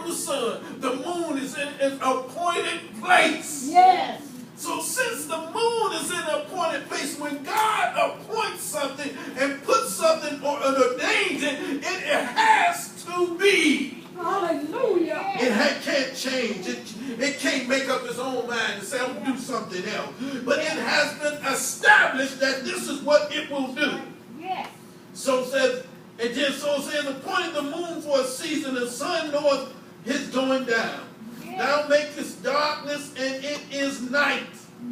from the sun. The moon is in its appointed place. Yes. So since the moon is in an appointed place, when God appoints something and puts something or ordains it, it has to be. Hallelujah. It can't change. It can't make up its own mind and say, I'm going to do something else. But it has been established that this is what it will do. Yes. So says, and then so it says, appointed the moon for a season, the sun knoweth his going down. Thou makest darkness, and it is night.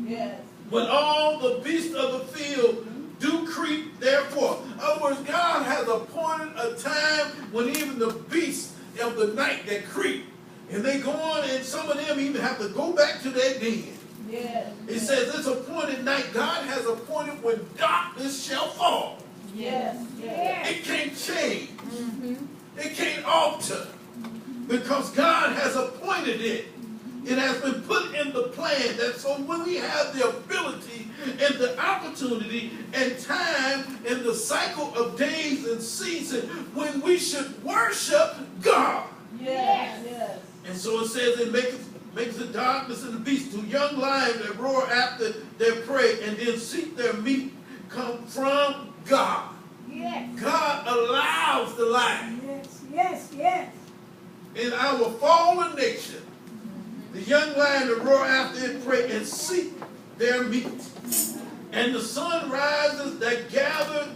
Yes. When all the beasts of the field do creep therefore. In other words, God has appointed a time when even the beasts of the night that creep, and they go on, and some of them even have to go back to their den. Yes. It says it's appointed night. God has appointed when darkness shall fall. Yes. Yes. It can't change. It can't alter. Because God has appointed it. It has been put in the plan that so when we have the ability and the opportunity and time and the cycle of days and seasons when we should worship God. Yes. Yes. And so it says it makes the darkness and the beast, two young lions that roar after their prey and then seek their meat come from God. Yes. God allows the lion. Yes. Yes. Yes. In our fallen nature, the young lion to roar after its prey and seek their meat. And the sun rises that gather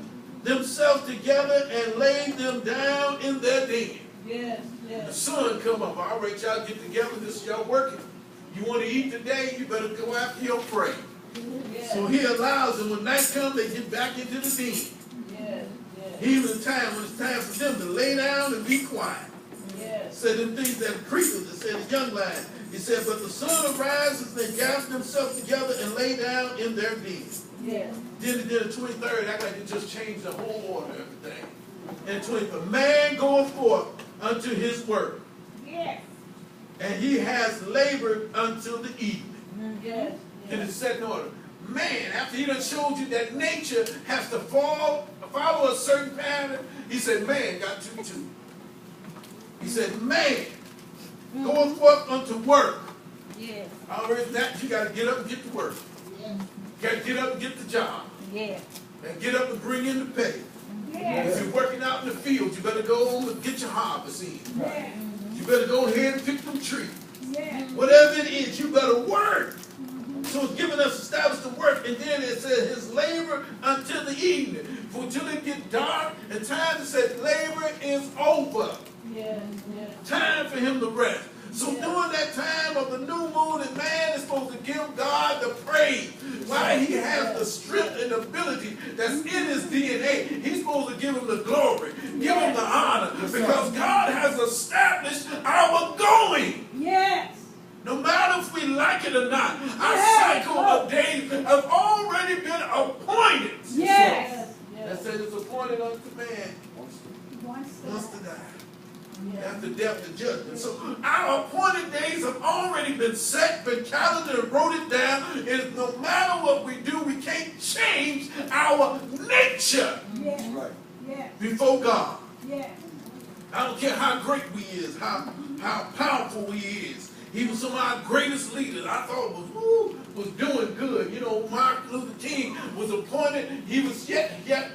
themselves together and lay them down in their den. Yes. The Yes. sun come up. All right, y'all get together. This is y'all working. You want to eat today, you better go after your prey. Yes. So he allows them. When night comes, they get back into the den. Yes. Yes. Even the time when it's time for them to lay down and be quiet. Yes. Said them things that creepers, it said the young lion. He said, but the sun arises, they gather themselves together and lay down in their den. Yes. Then it did the 23rd, act like it just changed the whole order of everything. And 23rd, man goeth forth unto his work, Yes. and he has labored until the evening. Yes. In the second order. Man, after he done showed you that nature has to follow a certain pattern, he said, man got to too. He said, man, going forth unto work. Yes. Already that you got to get up and get to work. Yes. You got to get up and get the job. Yes. And get up and bring in the pay. Yes. If you're working out in the field, you better go home and get your harvest in. Yes. You better go ahead and pick them trees. Yes. Whatever it is, you better work. So it's giving us established to work, and then it says his labor until the evening. For until it get dark, and time it said labor is over. Yes. Yes. Time for him to rest. So during that time of the new moon, and man is supposed to give God the praise. Why he has the strength and ability that's in his DNA. He's supposed to give him the glory, give him the honor, because God has established our going. Yes. No matter if we like it or not, our cycle of days have already been appointed. Yes. That says it's appointed unto man once to die. After death, the judgment. So our appointed days have already been set, been calendared, and wrote it down. And no matter what we do, we can't change our nature Yes. Yes. before God. Yes. I don't care how great we is, how powerful we is. He was some of our greatest leaders. I thought was doing good. You know, Martin Luther King was appointed. He was yet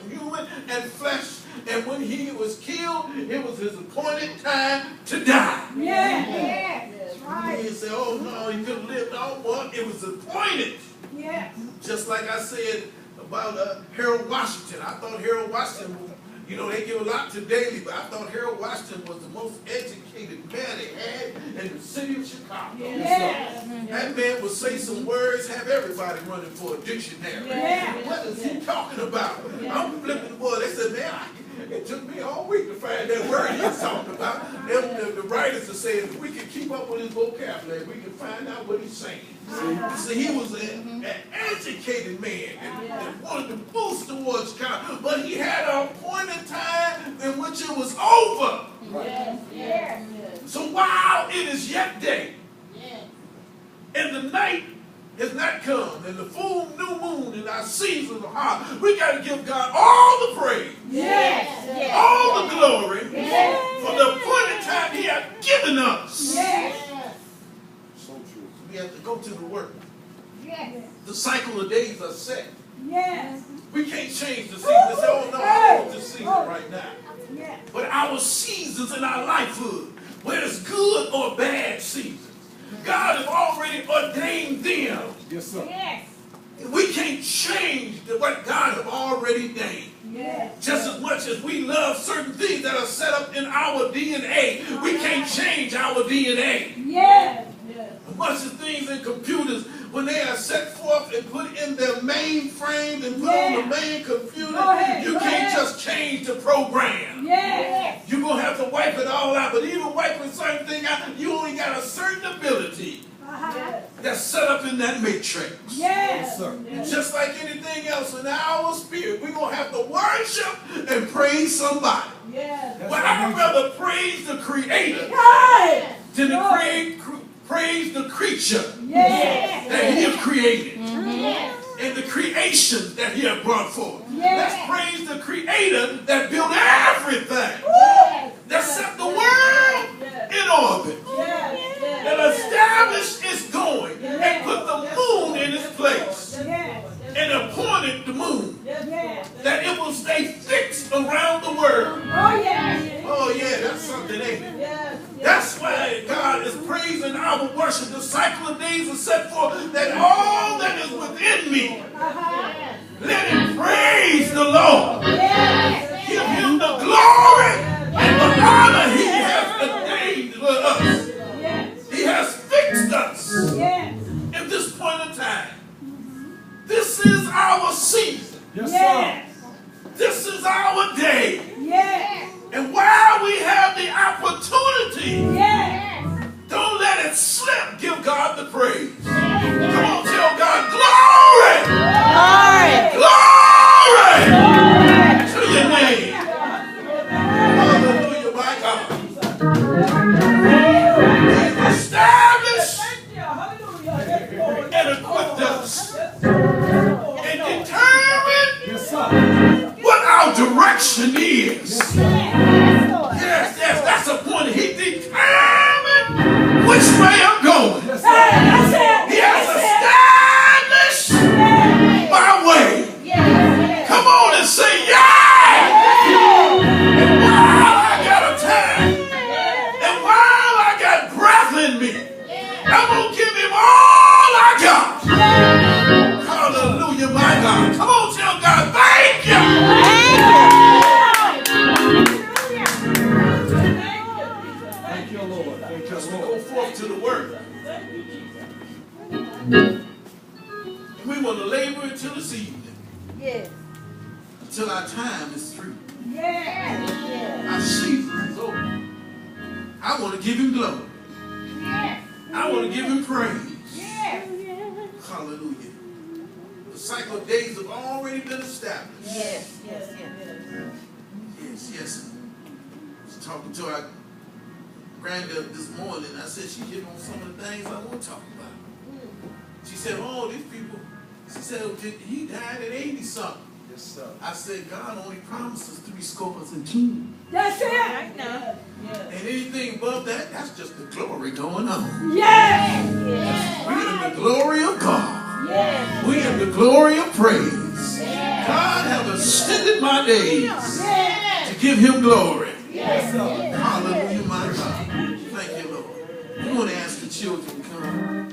human and flesh. And when he was killed, it was his appointed time to die. Yes. Yes. That's right. He said, oh no, he could have lived on one. It was appointed. Yes. Just like I said about Harold Washington. I thought Harold Washington was, you know, they give a lot to Daley, but I thought Harold Washington was the most educated man they had in the city of Chicago. Yes. That man would say some words, have everybody running for a dictionary. Yes. What is he talking about? I'm flipping the word. They said, man, it took me all week to find that word he was talking about. The writers are saying, if we could keep up with his vocabulary, we could find out what he's saying. See, he was an educated man and wanted to boost towards Chicago, but he had an appointed time in which it was over. Yes. Yes. So while it is yet day, and the night has not come, and the full new moon and our seasons are hot, we got to give God all the praise, Yes. all the glory Yes. for the appointed time he has given us. the cycle of days are set. Yes. We can't change the season. Say, oh no, I want this season right now. Yes. But our seasons in our lifehood, whether it's good or bad seasons, God has already ordained them. Yes, sir. Yes. We can't change what God has already ordained. Yes. Just as much as we love certain things that are set up in our DNA, we can't change our DNA. Yes. As much as things in computers, when they are set forth and put in their mainframe and put on the main computer, you can't just change the program. Yes. You're going to have to wipe it all out. But even wiping certain things out, you only got a certain ability that's set up in that matrix. Yes. Sir. And just like anything else in our spirit, we're going to have to worship and praise somebody. Yes. Well, I'd rather praise the Creator Right. than to praise the creature Yes. that He has created Yes. and the creation that He has brought forth. Yes. Let's praise the Creator that built everything, Yes. that set the world in orbit, that established its going, and put the moon in its place, Yes. and appointed the moon Yes. that it will stay fixed around the world. Oh, yes. Oh yeah, that's something, ain't it? Yes. That's why God is praising our worship. The cycle of days is set forth that all that is within me, let it praise the Lord. Yes. Give Him the glory and the honor He has ordained for us. Yes. He has fixed us Yes. at this point in time. This is our season. Yes, sir. Yes. This is our day. Yes. And while we have the opportunity, Yes. don't let it slip. Give God the praise. Come on, tell God, glory! Glory! To your name. Hallelujah, my God. He's established and equipped us and determined Yes, sir. what our direction is. Yes, that's the point. He determined which way I'm going. Yes, sir. He has established my way. Come on and say, yeah! And while I got a time, and while I got breath in me, I'm going to give Him all I got. Hallelujah, my God. Come on, tell God, thank you. Thank you, Lord. Thank you, As we go Lord. forth to the work, we want to labor until this evening, Yes. until our time is through. Yes. Our season is over. I want to give Him glory. Yes. I want to give Him praise. Yes. Hallelujah. The cycle of days have already been established. Yes. Yes, yes. I was talking to our granddaughter this morning. I said she hit on some of the things I want to talk about. She said, oh, these people, she said, he died at 80-something. Yes, sir. I said, God only promises 62. That's it. And anything above that, that's just the glory going on. Yes. We in the glory of God. Yes. We in the glory of praise. God have extended my days Yes. to give Him glory. Yes, sir. Hallelujah, my God. Thank you, Lord. We want to ask the children to come.